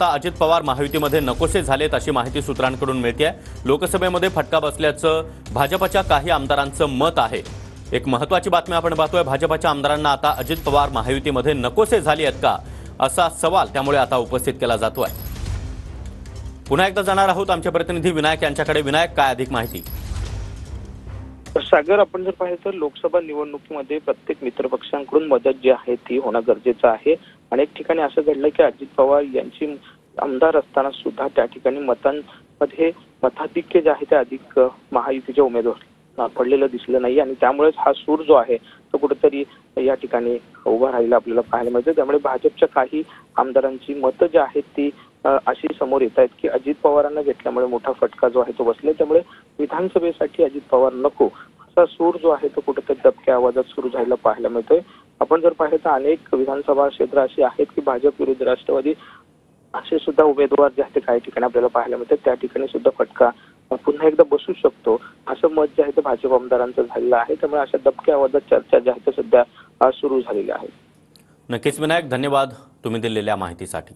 आता अजित पवार महायुतीमध्ये नकोसे झालेत अशी माहिती सूत्रांकडून मिळते। लोकसभेमध्ये फटका बसल्याचं भाजपच्या काही आमदारांचं मत आहे। एक महत्त्वाची बातमी आपण पाहतोय, भाजपच्या आमदारांना आता अजित पवार महायुतीमध्ये नकोसे झाले आहेत का असा सवाल त्यामुळे आता उपस्थित केला जातोय। पुन्हा एकदा जाणार आहोत आमचे प्रतिनिधी विनायक यांच्याकडे। विनायक, काय अधिक माहिती? सागर, आपण जर पाहिलं तर लोकसभा निवडणुकीमध्ये प्रत्येक मित्रपक्षांकडून मदत जी आहे ती होणं गरजेचं आहे। अनेक ठिकाणी असं घडलं की अजित पवार यांची आमदार असताना सुद्धा त्या ठिकाणी मतांमध्ये मताधिक्य जे आहे ते अधिक महायुतीच्या उमेदवार पडलेलं दिसलं नाही आणि त्यामुळेच हा सूर जो आहे तो कुठेतरी या ठिकाणी उभा राहिला आपल्याला पाहायला मिळतं। त्यामुळे भाजपच्या काही आमदारांची मतं जी आहेत ती अशी समोर येत आहेत की अजित पवारांना घेतल्यामुळे मोठा फटका जो आहे तो बसला, त्यामुळे विधानसभेसाठी अजित पवार नको असा सूर जो आहे तो कुठेतरी दबक्या आवाजात सुरू झालेला पाहायला मिळतोय। आपण जर पाहिलं तर अनेक विधानसभा क्षेत्र अशी आहेत की भाजप विरुद्ध राष्ट्रवादी असे सुद्धा उमेदवार जे आहेत ते काही ठिकाणी आपल्याला पाहायला मिळतात, त्या ठिकाणी सुद्धा फटका पुन्हा एकदा बसू शकतो असं मत जे आहे ते भाजप आमदारांचं झालेलं आहे। त्यामुळे अशा दबक्या आवाजात चर्चा ज्या आहेत सध्या सुरू झालेल्या आहेत। नक्कीच विनायक, धन्यवाद तुम्ही दिलेल्या माहितीसाठी।